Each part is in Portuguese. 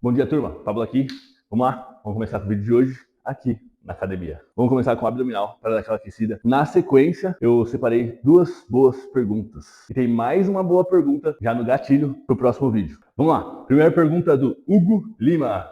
Bom dia, turma. Pablo aqui. Vamos lá, vamos começar com o vídeo de hoje aqui na academia. Vamos começar com o abdominal para dar aquela aquecida. Na sequência, eu separei duas boas perguntas. E tem mais uma boa pergunta já no gatilho pro próximo vídeo. Vamos lá. Primeira pergunta do Hugo Lima.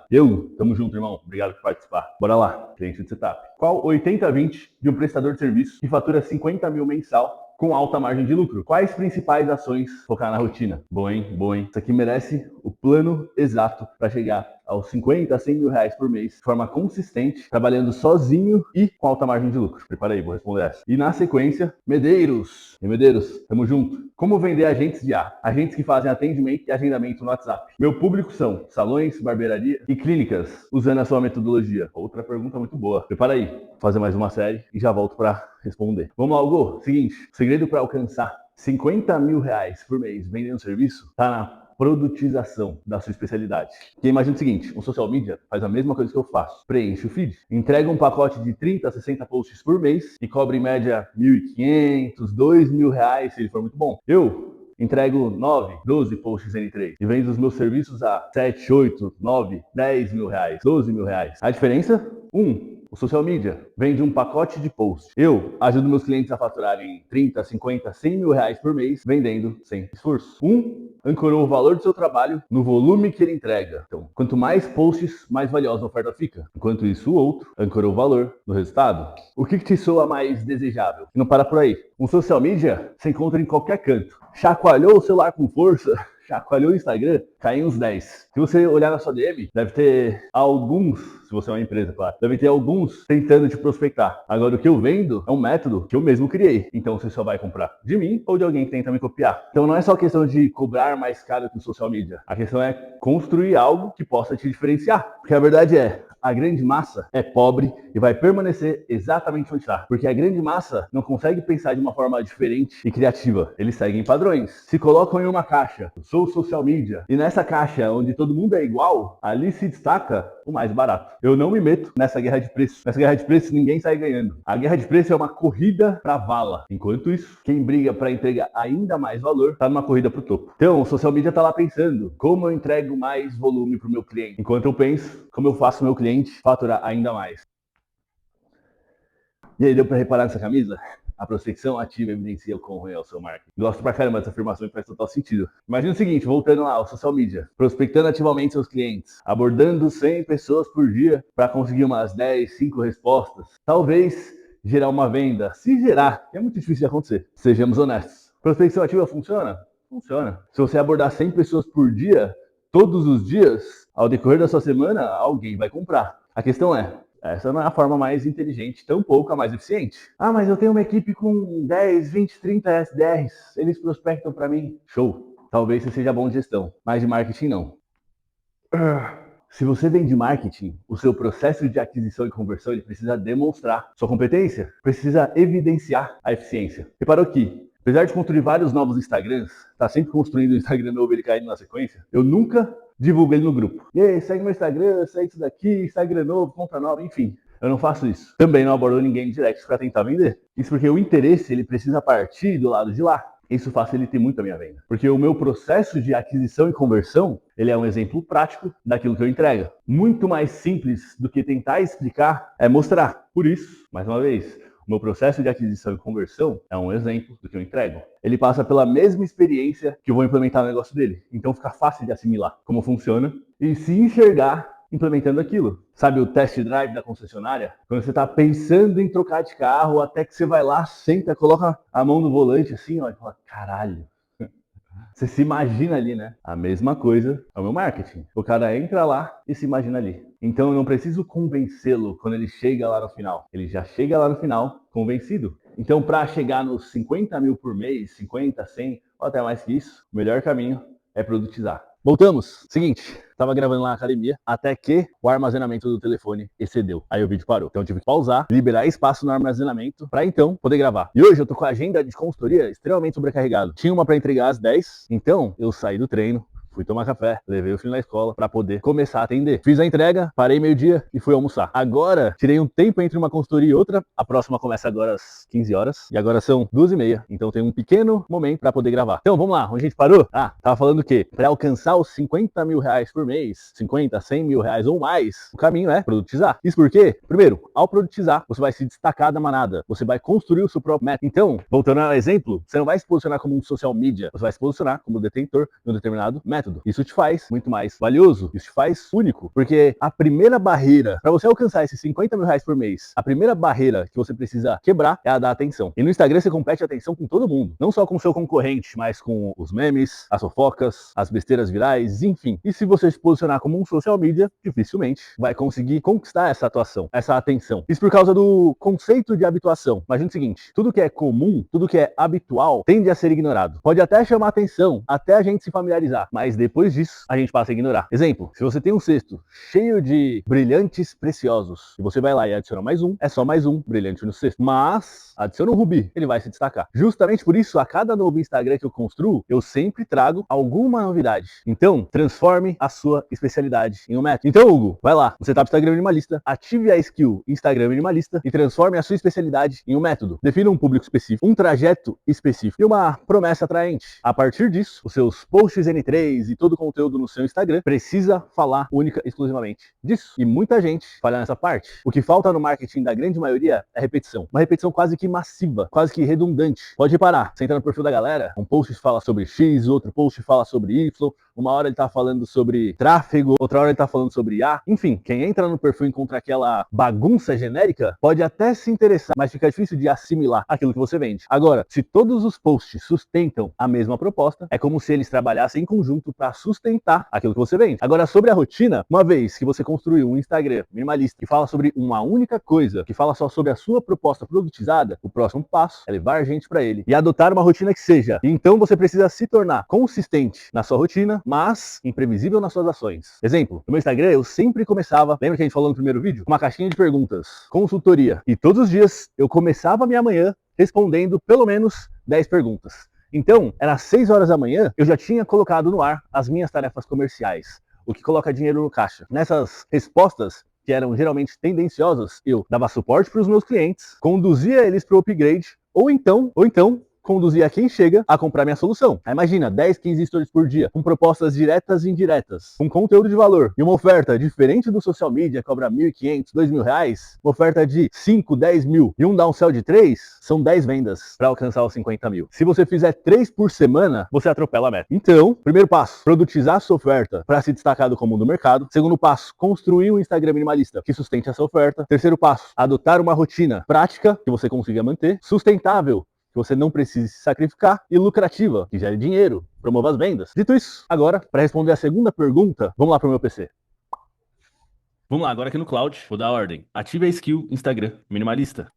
Tamo junto, irmão. Obrigado por participar. Bora lá. Cliente de setup. Qual 80-20 de um prestador de serviço que fatura 50 mil mensal com alta margem de lucro? Quais principais ações focar na rotina? Bom, hein? Bom, hein? Isso aqui merece o plano exato para chegar aos 50 a 100 mil reais por mês, de forma consistente, trabalhando sozinho e com alta margem de lucro. Prepara aí, vou responder essa. E na sequência, Medeiros. E Medeiros, tamo junto. Como vender agentes de A? Agentes que fazem atendimento e agendamento no WhatsApp. Meu público são salões, barbearia e clínicas, usando a sua metodologia. Outra pergunta muito boa. Prepara aí, vou fazer mais uma série e já volto para responder. Vamos lá, Hugo. Seguinte, o segredo para alcançar 50 mil reais por mês vendendo serviço tá na produtização da sua especialidade. Porque imagina o seguinte, um social media faz a mesma coisa que eu faço. Preenche o feed, entrega um pacote de 30 a 60 posts por mês e cobra em média 1.500, 2.000 reais se ele for muito bom. Eu entrego 9, 12 posts N3 e vendo os meus serviços a 7, 8, 9, 10 mil reais, 12 mil reais. A diferença? O social media vende um pacote de posts. Eu ajudo meus clientes a faturarem 30, 50, 100 mil reais por mês vendendo sem esforço. Ancorou o valor do seu trabalho no volume que ele entrega. Então, quanto mais posts, mais valiosa a oferta fica. Enquanto isso, o outro ancorou o valor no resultado. O que te soa mais desejável? E não para por aí. Um social media se encontra em qualquer canto. Chacoalhou o celular com força, chacoalhou o Instagram, caiu uns 10. Se você olhar na sua DM, deve ter alguns, se você é uma empresa, claro, deve ter alguns tentando te prospectar. Agora, o que eu vendo é um método que eu mesmo criei. Então, você só vai comprar de mim ou de alguém que tenta me copiar. Então, não é só questão de cobrar mais caro que o social media. A questão é construir algo que possa te diferenciar. Porque a verdade é, a grande massa é pobre e vai permanecer exatamente onde está. Porque a grande massa não consegue pensar de uma forma diferente e criativa. Eles seguem padrões. Se colocam em uma caixa, eu sou o social media, e nessa caixa onde todo mundo é igual, ali se destaca o mais barato. Eu não me meto nessa guerra de preço. Nessa guerra de preço ninguém sai ganhando. A guerra de preço é uma corrida para vala. Enquanto isso, quem briga para entregar ainda mais valor está numa corrida para o topo. Então, o social media está lá pensando como eu entrego mais volume para o meu cliente. Enquanto eu penso como eu faço meu cliente faturar ainda mais. E aí, deu para reparar nessa camisa? A prospecção ativa evidencia o quão ruim é o seu marketing. Gosto pra caramba dessa afirmação e faz total sentido. Imagina o seguinte, voltando lá ao social media, prospectando ativamente seus clientes, abordando 100 pessoas por dia para conseguir umas 10, 5 respostas. Talvez gerar uma venda. Se gerar, é muito difícil de acontecer. Sejamos honestos. Prospecção ativa funciona? Funciona. Se você abordar 100 pessoas por dia, todos os dias, ao decorrer da sua semana, alguém vai comprar. A questão é, essa não é a forma mais inteligente, tampouco a mais eficiente. Ah, mas eu tenho uma equipe com 10, 20, 30 SDRs, eles prospectam para mim. Show! Talvez você seja bom de gestão, mas de marketing não. Se você vende marketing, o seu processo de aquisição e conversão ele precisa demonstrar sua competência, precisa evidenciar a eficiência. Reparou que, apesar de construir vários novos Instagrams, tá sempre construindo um Instagram novo ele caindo na sequência, eu nunca divulgo ele no grupo. E aí, segue meu Instagram, segue isso daqui, Instagram novo, conta nova, enfim. Eu não faço isso. Também não abordo ninguém em direct para tentar vender. Isso porque o interesse ele precisa partir do lado de lá. Isso facilita muito a minha venda. Porque o meu processo de aquisição e conversão, ele é um exemplo prático daquilo que eu entrego. Muito mais simples do que tentar explicar é mostrar. Por isso, mais uma vez, o meu processo de aquisição e conversão é um exemplo do que eu entrego. Ele passa pela mesma experiência que eu vou implementar no negócio dele. Então fica fácil de assimilar como funciona e se enxergar implementando aquilo. Sabe o test drive da concessionária? Quando você está pensando em trocar de carro, até que você vai lá, senta, coloca a mão no volante assim, ó, e fala, caralho. Você se imagina ali, né? A mesma coisa é o meu marketing. O cara entra lá e se imagina ali. Então eu não preciso convencê-lo quando ele chega lá no final. Ele já chega lá no final convencido. Então para chegar nos 50 mil por mês, 50, 100 ou até mais que isso, o melhor caminho é produtizar. Voltamos. Seguinte, tava gravando lá na academia, até que o armazenamento do telefone excedeu. Aí o vídeo parou. Então eu tive que pausar, liberar espaço no armazenamento, pra então poder gravar. E hoje eu tô com a agenda de consultoria extremamente sobrecarregado. Tinha uma pra entregar às 10, então eu saí do treino, fui tomar café, levei o filho na escola para poder começar a atender. Fiz a entrega, parei meio-dia e fui almoçar. Agora, tirei um tempo entre uma consultoria e outra. A próxima começa agora às 15 horas e agora são 2h30. Então tem um pequeno momento para poder gravar. Então vamos lá, onde a gente parou? Tava falando o quê? Para alcançar os 50 mil reais por mês, 50, 100 mil reais ou mais, o caminho é produtizar. Isso porque, primeiro, ao produtizar, você vai se destacar da manada, você vai construir o seu próprio método. Então, voltando ao exemplo, você não vai se posicionar como um social media, você vai se posicionar como detentor de um determinado método. Isso te faz muito mais valioso, isso te faz único, porque a primeira barreira para você alcançar esses 50 mil reais por mês, a primeira barreira que você precisa quebrar é a da atenção. E no Instagram você compete a atenção com todo mundo, não só com o seu concorrente, mas com os memes, as fofocas, as besteiras virais, enfim. E se você se posicionar como um social media, dificilmente vai conseguir conquistar essa atuação, essa atenção. Isso por causa do conceito de habituação. Imagina o seguinte, tudo que é comum, tudo que é habitual, tende a ser ignorado. Pode até chamar atenção, até a gente se familiarizar, mas depois disso, a gente passa a ignorar. Exemplo, se você tem um cesto cheio de brilhantes preciosos, e você vai lá e adiciona mais um, é só mais um brilhante no cesto. Mas, adiciona um rubi, ele vai se destacar. Justamente por isso, a cada novo Instagram que eu construo, eu sempre trago alguma novidade. Então, transforme a sua especialidade em um método. Então, Hugo, vai lá, você tá pro Instagram minimalista, ative a skill Instagram minimalista e transforme a sua especialidade em um método. Defina um público específico, um trajeto específico e uma promessa atraente. A partir disso, os seus posts N3 e todo o conteúdo no seu Instagram precisa falar única e exclusivamente disso. E muita gente falha nessa parte. O que falta no marketing da grande maioria é repetição. Uma repetição quase que massiva, quase que redundante. Pode reparar, você entra no perfil da galera, um post fala sobre X, outro post fala sobre Y, uma hora ele tá falando sobre tráfego, outra hora ele tá falando sobre A. Enfim, quem entra no perfil e encontra aquela bagunça genérica, pode até se interessar, mas fica difícil de assimilar aquilo que você vende. Agora, se todos os posts sustentam a mesma proposta, é como se eles trabalhassem em conjunto para sustentar aquilo que você vende. Agora, sobre a rotina, uma vez que você construiu um Instagram minimalista que fala sobre uma única coisa, que fala só sobre a sua proposta produtizada, o próximo passo é levar gente para ele e adotar uma rotina que seja. Então você precisa se tornar consistente na sua rotina, mas imprevisível nas suas ações. Exemplo, no meu Instagram eu sempre começava, lembra que a gente falou no primeiro vídeo? Uma caixinha de perguntas, consultoria. E todos os dias eu começava a minha manhã respondendo pelo menos 10 perguntas. Então, era às 6 horas da manhã, eu já tinha colocado no ar as minhas tarefas comerciais, o que coloca dinheiro no caixa. Nessas respostas, que eram geralmente tendenciosas, eu dava suporte para os meus clientes, conduzia eles para o upgrade, ou então, conduzir a quem chega a comprar minha solução. Aí imagina, 10, 15 stories por dia, com propostas diretas e indiretas, com conteúdo de valor, e uma oferta diferente do social media, cobra 1.500, 2.000 reais, uma oferta de 5, 10 mil e um downsell de 3, são 10 vendas para alcançar os 50 mil. Se você fizer 3 por semana, você atropela a meta. Então, primeiro passo, produtizar a sua oferta para se destacar do comum do mercado. Segundo passo, construir um Instagram minimalista que sustente essa oferta. Terceiro passo, adotar uma rotina prática que você consiga manter, sustentável, que você não precise se sacrificar, e lucrativa, que gere dinheiro, promova as vendas. Dito isso, agora, para responder a segunda pergunta, vamos lá para o meu PC. Vamos lá, agora aqui no Cloud, vou dar a ordem. Ative a skill Instagram minimalista.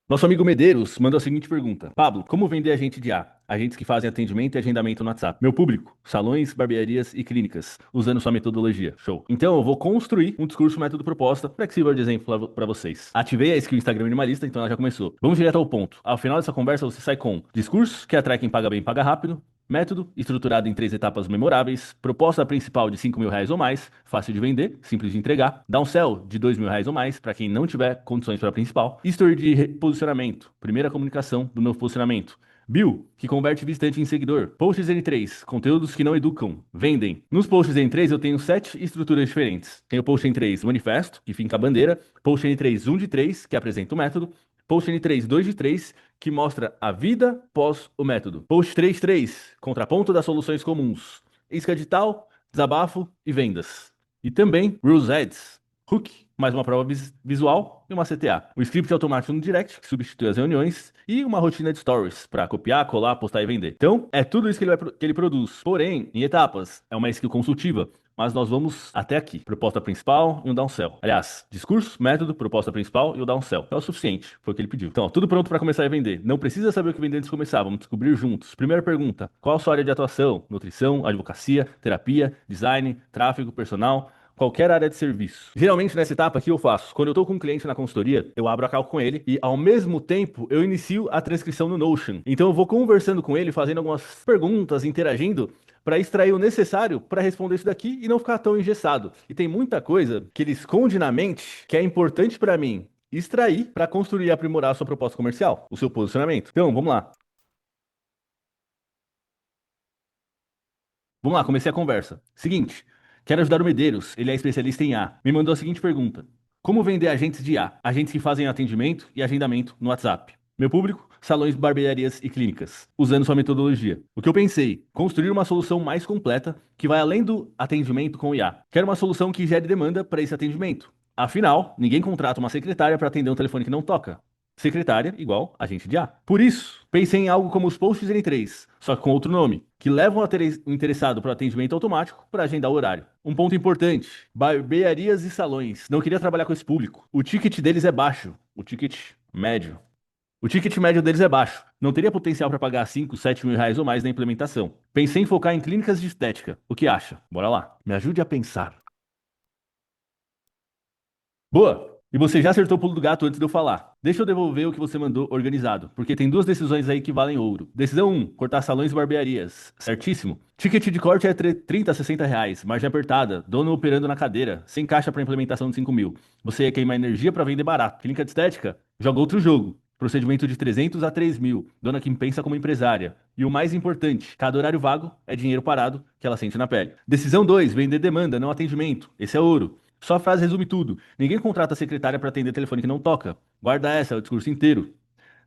Nosso amigo Medeiros mandou a seguinte pergunta. Pablo, como vender agente de A? Agentes que fazem atendimento e agendamento no WhatsApp. Meu público, salões, barbearias e clínicas, usando sua metodologia. Show. Então eu vou construir um discurso método proposta flexível de exemplo para vocês. Ativei a skill Instagram minimalista, então ela já começou. Vamos direto ao ponto. Ao final dessa conversa você sai com discurso que atrai quem paga bem e paga rápido, método estruturado em 3 etapas memoráveis, proposta principal de 5 mil reais ou mais, fácil de vender, simples de entregar, downsell de 2 mil reais ou mais, para quem não tiver condições para a principal, history de reposicionamento, primeira comunicação do novo posicionamento, Bill, que converte visitante em seguidor. Posts N3, conteúdos que não educam, vendem. Nos posts N3 eu tenho 7 estruturas diferentes. Tenho o post N3 manifesto, que finca a bandeira, post N3 1 de 3, que apresenta o método, post N3 2 de 3, que mostra a vida pós o método. Post 3.3, contraponto das soluções comuns. Isca de tal, desabafo e vendas. E também Rules Ads, hook, mais uma prova visual e uma CTA. O script automático no direct, que substitui as reuniões, e uma rotina de stories, para copiar, colar, postar e vender. Então, é tudo isso que ele produz. Porém, em etapas, é uma skill consultiva. Mas nós vamos até aqui. Proposta principal e um downsell. Aliás, discurso, método, proposta principal e o downsell. É o suficiente, foi o que ele pediu. Então, ó, tudo pronto para começar a vender. Não precisa saber o que vender antes de começar, vamos descobrir juntos. Primeira pergunta, qual a sua área de atuação? Nutrição, advocacia, terapia, design, tráfego, personal? qualquer área de serviço. Geralmente nessa etapa aqui eu faço, quando eu estou com um cliente na consultoria, eu abro a call com ele e ao mesmo tempo eu inicio a transcrição no Notion. Então eu vou conversando com ele, fazendo algumas perguntas, interagindo, para extrair o necessário para responder isso daqui e não ficar tão engessado. E tem muita coisa que ele esconde na mente que é importante para mim extrair para construir e aprimorar a sua proposta comercial, o seu posicionamento. Então, vamos lá. Vamos lá, comecei a conversa. Seguinte, quero ajudar o Medeiros, ele é especialista em IA. Me mandou a seguinte pergunta: como vender agentes de IA? Agentes que fazem atendimento e agendamento no WhatsApp. Meu público, salões, barbearias e clínicas, usando sua metodologia. O que eu pensei? Construir uma solução mais completa que vai além do atendimento com IA. Quero uma solução que gere demanda para esse atendimento. Afinal, ninguém contrata uma secretária para atender um telefone que não toca. Secretária igual agente de IA. Por isso, pensei em algo como os posts N3, só que com outro nome, que levam o interessado para o atendimento automático para agendar o horário. Um ponto importante: barbearias e salões. Não queria trabalhar com esse público. O ticket deles é baixo. O ticket médio. O ticket médio deles é baixo. Não teria potencial para pagar 5, 7 mil reais ou mais na implementação. Pensei em focar em clínicas de estética. O que acha? Bora lá. Me ajude a pensar. Boa! E você já acertou o pulo do gato antes de eu falar. Deixa eu devolver o que você mandou organizado, porque tem duas decisões aí que valem ouro. Decisão 1, cortar salões e barbearias. Certíssimo. Ticket de corte é 30 a 60 reais, margem apertada, dono operando na cadeira, sem caixa para implementação de 5 mil. Você ia queimar energia para vender barato. Clínica de estética? Joga outro jogo. Procedimento de 300 a 3 mil. Dona que pensa como empresária. E o mais importante, cada horário vago é dinheiro parado que ela sente na pele. Decisão 2, vender demanda, não atendimento. Esse é ouro. Só a frase resume tudo. Ninguém contrata a secretária para atender telefone que não toca. Guarda essa, é o discurso inteiro.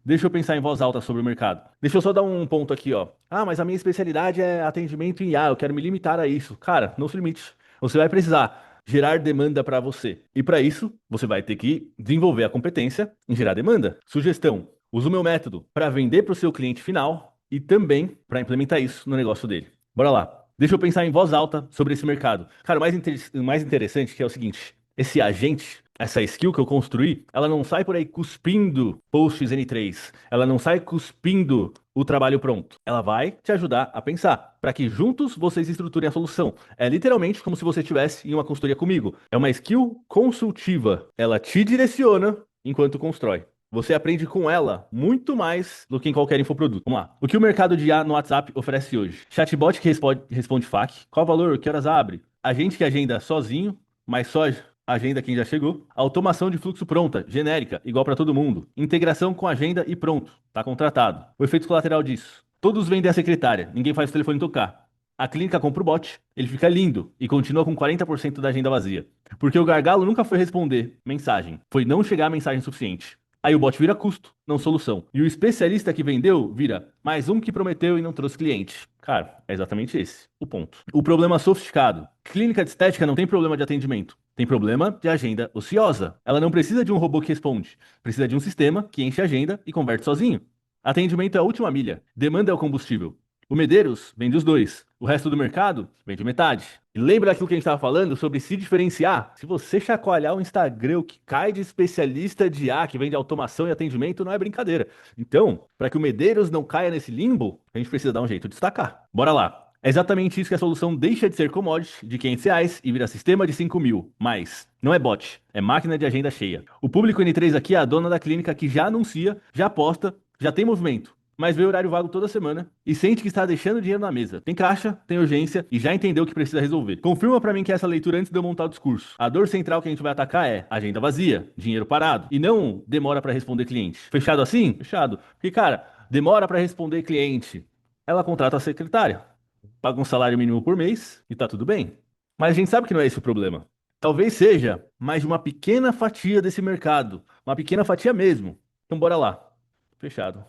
Deixa eu pensar em voz alta sobre o mercado. Deixa eu só dar um ponto aqui, ó. Ah, mas a minha especialidade é atendimento em IA, eu quero me limitar a isso. Cara, não se limite. Você vai precisar gerar demanda para você. E para isso, você vai ter que desenvolver a competência em gerar demanda. Sugestão: use o meu método para vender para o seu cliente final e também para implementar isso no negócio dele. Bora lá. Deixa eu pensar em voz alta sobre esse mercado. Cara, o mais interessante que é o seguinte: esse agente, essa skill que eu construí, ela não sai por aí cuspindo posts N3. Ela não sai cuspindo o trabalho pronto. Ela vai te ajudar a pensar, para que juntos vocês estruturem a solução. É literalmente como se você estivesse em uma consultoria comigo. É uma skill consultiva. Ela te direciona enquanto constrói. Você aprende com ela muito mais do que em qualquer infoproduto. Vamos lá. O que o mercado de IA no WhatsApp oferece hoje? Chatbot que responde FAQ. Qual o valor? Que horas abre? Agente que agenda sozinho, mas só agenda quem já chegou. Automação de fluxo pronta, genérica, igual para todo mundo. Integração com agenda e pronto. Tá contratado. O efeito colateral disso: todos vendem a secretária, ninguém faz o telefone tocar. A clínica compra o bot, ele fica lindo e continua com 40% da agenda vazia. Porque o gargalo nunca foi responder mensagem, foi não chegar a mensagem suficiente. Aí o bot vira custo, não solução. E o especialista que vendeu vira mais um que prometeu e não trouxe cliente. Cara, é exatamente esse o ponto. O problema sofisticado: clínica de estética não tem problema de atendimento. Tem problema de agenda ociosa. Ela não precisa de um robô que responde. Precisa de um sistema que enche a agenda e converte sozinho. Atendimento é a última milha. Demanda é o combustível. O Medeiros vende os dois. O resto do mercado vende metade. E lembra daquilo que a gente estava falando sobre se diferenciar? Se você chacoalhar o Instagram, o que cai de especialista de IA que vende automação e atendimento, não é brincadeira. Então, para que o Medeiros não caia nesse limbo, a gente precisa dar um jeito de destacar. Bora lá. É exatamente isso que a solução deixa de ser commodity de 500 reais e vira sistema de 5 mil. Mas não é bot, é máquina de agenda cheia. O público N3 aqui é a dona da clínica que já anuncia, já aposta, já tem movimento, mas vê horário vago toda semana e sente que está deixando dinheiro na mesa. Tem caixa, tem urgência e já entendeu o que precisa resolver. Confirma pra mim que é essa leitura antes de eu montar o discurso. A dor central que a gente vai atacar é agenda vazia, dinheiro parado e não demora pra responder cliente. Fechado assim? Fechado. Porque, cara, demora pra responder cliente. Ela contrata a secretária, paga um salário mínimo por mês e tá tudo bem. Mas a gente sabe que não é esse o problema. Talvez seja mais de uma pequena fatia desse mercado. Uma pequena fatia mesmo. Então bora lá. Fechado.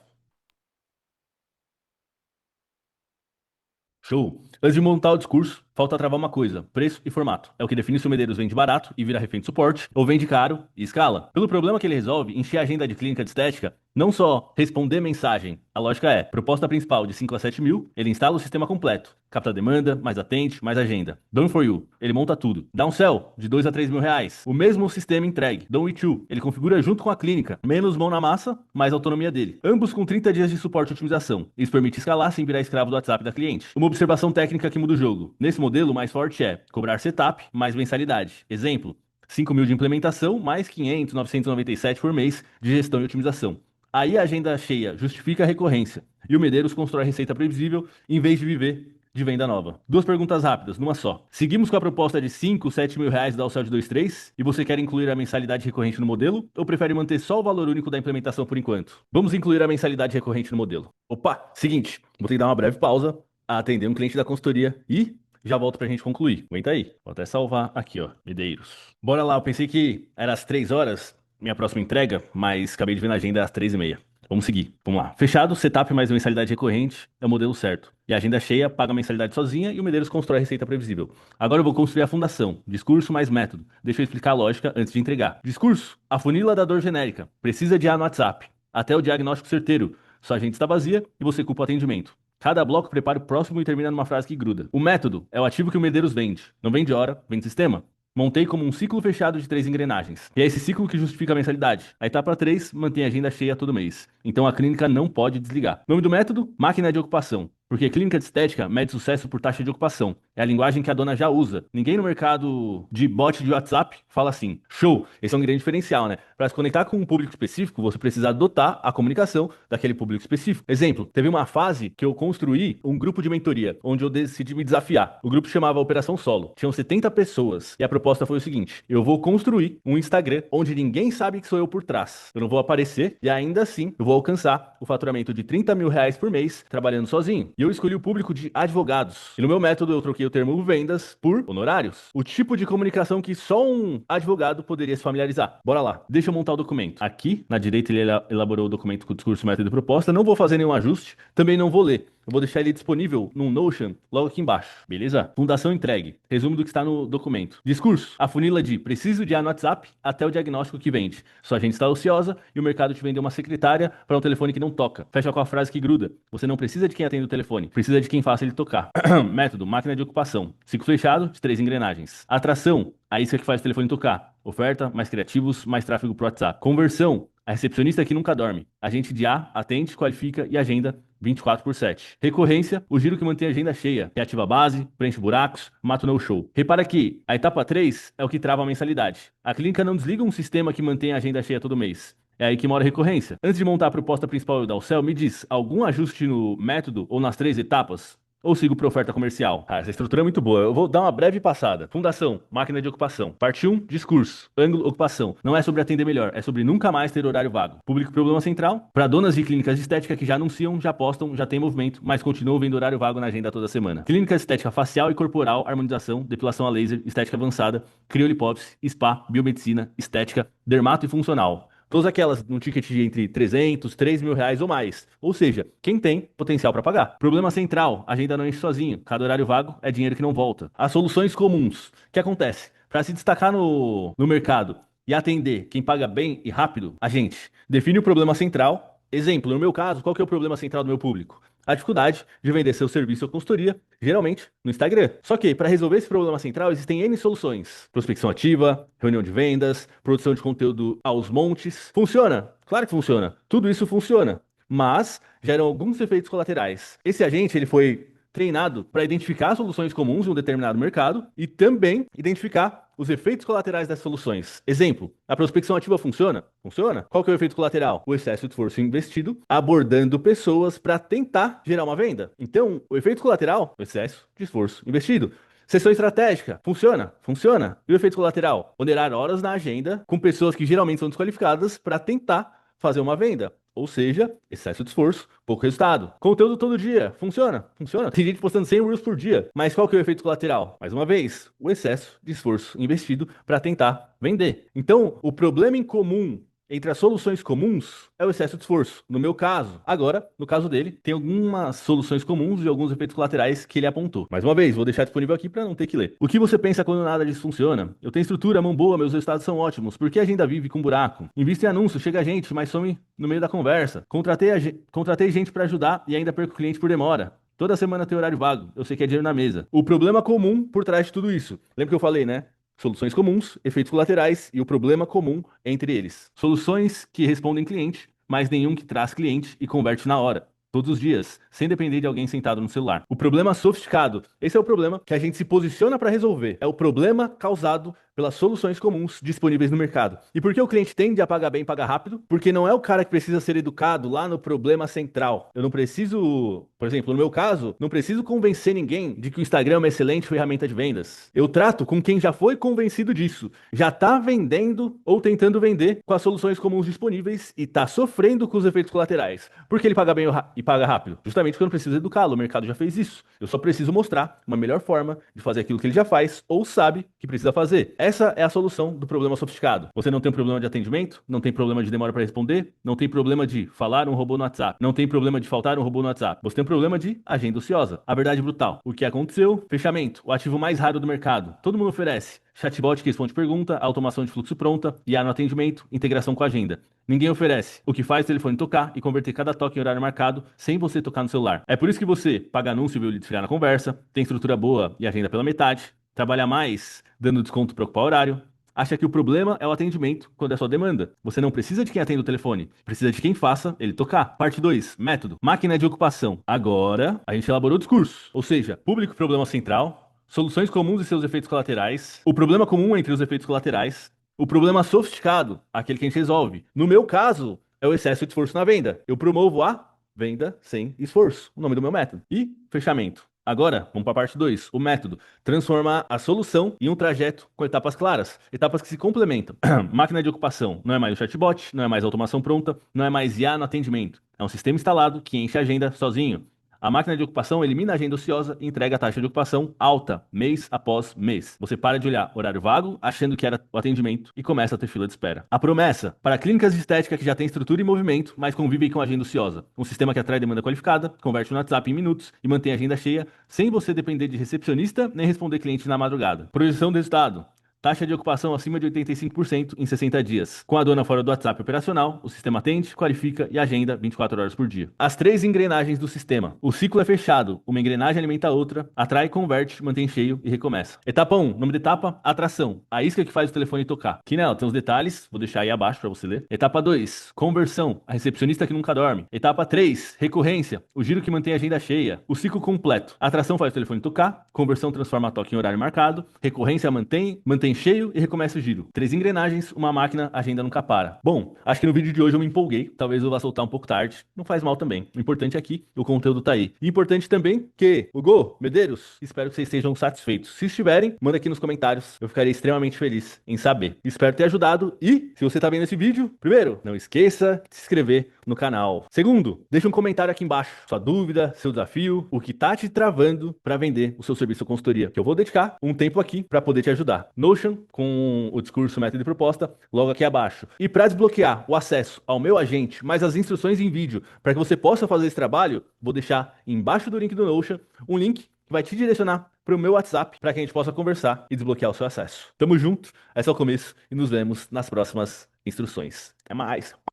Show! Antes de montar o discurso, falta travar uma coisa: preço e formato. É o que define se o Medeiros vende barato e vira refém de suporte, ou vende caro e escala. Pelo problema que ele resolve, encher a agenda de clínica de estética, não só responder mensagem. A lógica é: proposta principal de 5 a 7 mil, ele instala o sistema completo. Capta demanda, mais atende, mais agenda. Done for you, ele monta tudo. Downsell, de 2 a 3 mil reais. O mesmo sistema entregue. Done with you, ele configura junto com a clínica. Menos mão na massa, mais autonomia dele. Ambos com 30 dias de suporte e otimização. Isso permite escalar sem virar escravo do WhatsApp da cliente. Uma observação técnica que muda o jogo. Nesse modelo mais forte é cobrar setup mais mensalidade. Exemplo, 5 mil de implementação mais 500, 997 por mês de gestão e otimização. Aí a agenda cheia justifica a recorrência e o Medeiros constrói receita previsível em vez de viver de venda nova. Duas perguntas rápidas, numa só. Seguimos com a proposta de 5, 7 mil reais da Alcel de 23 e você quer incluir a mensalidade recorrente no modelo ou prefere manter só o valor único da implementação por enquanto? Vamos incluir a mensalidade recorrente no modelo. Opa, seguinte, vou ter que dar uma breve pausa a atender um cliente da consultoria e já volto pra gente concluir. Aguenta aí. Vou até salvar aqui, ó. Medeiros. Bora lá, eu pensei que era às 3 horas, minha próxima entrega, mas acabei de ver na agenda às 3h30. Vamos seguir. Vamos lá. Fechado, setup mais mensalidade recorrente é o modelo certo. E a agenda cheia paga a mensalidade sozinha e o Medeiros constrói a receita previsível. Agora eu vou construir a fundação. Discurso mais método. Deixa eu explicar a lógica antes de entregar. Discurso. Afunila da dor genérica. Precisa de A no WhatsApp. Até o diagnóstico certeiro. Sua agenda está vazia e você culpa o atendimento. Cada bloco prepara o próximo e termina numa frase que gruda. O método é o ativo que o Medeiros vende. Não vende hora, vende sistema. Montei como um ciclo fechado de 3 engrenagens. E é esse ciclo que justifica a mensalidade. A etapa 3 mantém a agenda cheia todo mês. Então a clínica não pode desligar. Nome do método? Máquina de ocupação. Porque clínica de estética mede sucesso por taxa de ocupação. É a linguagem que a dona já usa. Ninguém no mercado de bot de WhatsApp fala assim. Show! Esse é um grande diferencial, né? Para se conectar com um público específico, você precisa adotar a comunicação daquele público específico. Exemplo, teve uma fase que eu construí um grupo de mentoria, onde eu decidi me desafiar. O grupo chamava Operação Solo. Tinham 70 pessoas. E a proposta foi o seguinte. Eu vou construir um Instagram onde ninguém sabe que sou eu por trás. Eu não vou aparecer e ainda assim eu vou alcançar o faturamento de 30 mil reais por mês trabalhando sozinho. E eu escolhi o público de advogados. E no meu método eu troquei o termo vendas por honorários. O tipo de comunicação que só um advogado poderia se familiarizar. Bora lá. Deixa eu montar o documento. Aqui, na direita, ele elaborou o documento com o discurso, método e proposta. Não vou fazer nenhum ajuste. Também não vou ler. Eu vou deixar ele disponível num Notion logo aqui embaixo, beleza? Fundação entregue. Resumo do que está no documento. Discurso. A funila de preciso de A no WhatsApp até o diagnóstico que vende. Sua gente está ociosa e o mercado te vendeu uma secretária para um telefone que não toca. Fecha com a frase que gruda. Você não precisa de quem atende o telefone. Precisa de quem faça ele tocar. Método. Máquina de ocupação. Ciclo fechado de 3 engrenagens. Atração. A isca que faz o telefone tocar. Oferta. Mais criativos. Mais tráfego pro WhatsApp. Conversão. A recepcionista que nunca dorme. Agente de A, atende, qualifica e agenda 24/7. Recorrência, o giro que mantém a agenda cheia. Reativa a base, preenche buracos, mata o no-show. Repara que a etapa 3 é o que trava a mensalidade. A clínica não desliga um sistema que mantém a agenda cheia todo mês. É aí que mora a recorrência. Antes de montar a proposta principal da Alcel, me diz, algum ajuste no método ou nas 3 etapas? Ou sigo para oferta comercial? Essa estrutura é muito boa. Eu vou dar uma breve passada. Fundação, máquina de ocupação. Parte 1, discurso. Ângulo, ocupação. Não é sobre atender melhor, é sobre nunca mais ter horário vago. Público problema central. Para donas de clínicas de estética que já anunciam, já postam, já tem movimento, mas continuam vendo horário vago na agenda toda semana. Clínica de estética facial e corporal, harmonização, depilação a laser, estética avançada, criolipópse, spa, biomedicina, estética, dermato e funcional. Todas aquelas num ticket de entre 300, 3 mil reais ou mais. Ou seja, quem tem potencial para pagar. Problema central, a agenda não enche sozinho. Cada horário vago é dinheiro que não volta. As soluções comuns. O que acontece? Para se destacar no mercado e atender quem paga bem e rápido, a gente define o problema central. Exemplo, no meu caso, qual que é o problema central do meu público? A dificuldade de vender seu serviço ou consultoria, geralmente no Instagram. Só que, para resolver esse problema central, existem N soluções. Prospecção ativa, reunião de vendas, produção de conteúdo aos montes. Funciona? Claro que funciona. Tudo isso funciona. Mas geram alguns efeitos colaterais. Esse agente, ele foi treinado para identificar soluções comuns em um determinado mercado e também identificar os efeitos colaterais das soluções. Exemplo, a prospecção ativa funciona? Funciona. Qual que é o efeito colateral? O excesso de esforço investido abordando pessoas para tentar gerar uma venda. Então, o efeito colateral, o excesso de esforço investido. Sessão estratégica. Funciona? Funciona. E o efeito colateral? Onerar horas na agenda com pessoas que geralmente são desqualificadas para tentar fazer uma venda. Ou seja, excesso de esforço, pouco resultado. Conteúdo todo dia. Funciona? Funciona. Tem gente postando 100 Reels por dia. Mas qual que é o efeito colateral? Mais uma vez, o excesso de esforço investido para tentar vender. Então, o problema em comum entre as soluções comuns é o excesso de esforço. No meu caso. Agora, no caso dele, tem algumas soluções comuns e alguns efeitos colaterais que ele apontou. Mais uma vez, vou deixar disponível aqui para não ter que ler. O que você pensa quando nada disso funciona? Eu tenho estrutura, mão boa, meus resultados são ótimos. Por que a agenda vive com buraco? Invista em anúncio, chega gente, mas some no meio da conversa. Contratei gente para ajudar e ainda perco cliente por demora. Toda semana tem horário vago. Eu sei que é dinheiro na mesa. O problema comum por trás de tudo isso. Lembra que eu falei, né? Soluções comuns, efeitos colaterais e o problema comum entre eles. Soluções que respondem cliente, mas nenhum que traz cliente e converte na hora. todos os dias, sem depender de alguém sentado no celular. O problema sofisticado, esse é o problema que a gente se posiciona para resolver. É o problema causado pelas soluções comuns disponíveis no mercado. E por que o cliente tende a pagar bem e pagar rápido? Porque não é o cara que precisa ser educado lá no problema central. Eu não preciso, por exemplo, no meu caso, não preciso convencer ninguém de que o Instagram é uma excelente ferramenta de vendas. Eu trato com quem já foi convencido disso, já está vendendo ou tentando vender com as soluções comuns disponíveis e está sofrendo com os efeitos colaterais. Por que ele paga bem e paga rápido? Justamente porque eu não preciso educá-lo, o mercado já fez isso. Eu só preciso mostrar uma melhor forma de fazer aquilo que ele já faz ou sabe que precisa fazer. Essa é a solução do problema sofisticado. Você não tem um problema de atendimento, não tem problema de demora para responder, não tem problema de falar um robô no WhatsApp, não tem problema de faltar um robô no WhatsApp. Você tem um problema de agenda ociosa. A verdade brutal. O que aconteceu? Fechamento. O ativo mais raro do mercado. Todo mundo oferece. Chatbot que responde pergunta, automação de fluxo pronta, IA no atendimento, integração com a agenda. Ninguém oferece. O que faz o telefone tocar e converter cada toque em horário marcado sem você tocar no celular. É por isso que você paga anúncio e vê o lead chegar na conversa, tem estrutura boa e agenda pela metade, trabalha mais dando desconto para ocupar horário, acha que o problema é o atendimento quando é só demanda. Você não precisa de quem atenda o telefone, precisa de quem faça ele tocar. Parte 2, método. Máquina de ocupação. Agora, a gente elaborou o discurso. Ou seja, público problema central, soluções comuns e seus efeitos colaterais, o problema comum entre os efeitos colaterais, o problema sofisticado, aquele que a gente resolve. No meu caso, é o excesso de esforço na venda. Eu promovo a venda sem esforço, o nome do meu método. E fechamento. Agora, vamos para a parte 2, o método. Transformar a solução em um trajeto com etapas claras, etapas que se complementam. Máquina de ocupação, não é mais o chatbot, não é mais automação pronta, não é mais IA no atendimento. É um sistema instalado que enche a agenda sozinho. A máquina de ocupação elimina a agenda ociosa e entrega a taxa de ocupação alta, mês após mês. Você para de olhar horário vago, achando que era o atendimento, e começa a ter fila de espera. A promessa, para clínicas de estética que já têm estrutura e movimento, mas convivem com a agenda ociosa. Um sistema que atrai demanda qualificada, converte no WhatsApp em minutos e mantém a agenda cheia, sem você depender de recepcionista nem responder cliente na madrugada. Projeção do resultado. Taxa de ocupação acima de 85% em 60 dias. Com a dona fora do WhatsApp operacional, o sistema atende, qualifica e agenda 24 horas por dia. As 3 engrenagens do sistema. O ciclo é fechado, uma engrenagem alimenta a outra, atrai, converte, mantém cheio e recomeça. Etapa 1, nome da etapa, atração. A isca que faz o telefone tocar. Aqui nela tem os detalhes, vou deixar aí abaixo para você ler. Etapa 2, conversão. A recepcionista que nunca dorme. Etapa 3, recorrência. O giro que mantém a agenda cheia. O ciclo completo. Atração faz o telefone tocar, conversão transforma a toque em horário marcado, recorrência mantém cheio e recomeça o giro. 3 engrenagens, uma máquina, a agenda nunca para. Bom, acho que no vídeo de hoje eu me empolguei, talvez eu vá soltar um pouco tarde, não faz mal também. O importante é que o conteúdo tá aí. E importante também que, Hugo, Medeiros, espero que vocês estejam satisfeitos. Se estiverem, manda aqui nos comentários, eu ficarei extremamente feliz em saber. Espero ter ajudado e, se você tá vendo esse vídeo, primeiro, não esqueça de se inscrever no canal. Segundo, deixa um comentário aqui embaixo, sua dúvida, seu desafio, o que tá te travando para vender o seu serviço ou consultoria, que eu vou dedicar um tempo aqui para poder te ajudar. Notion, com o discurso, método e proposta, logo aqui abaixo. E para desbloquear o acesso ao meu agente, mais as instruções em vídeo, para que você possa fazer esse trabalho, vou deixar embaixo do link do Notion um link que vai te direcionar para o meu WhatsApp, para que a gente possa conversar e desbloquear o seu acesso. Tamo junto, esse é o começo e nos vemos nas próximas instruções. Até mais!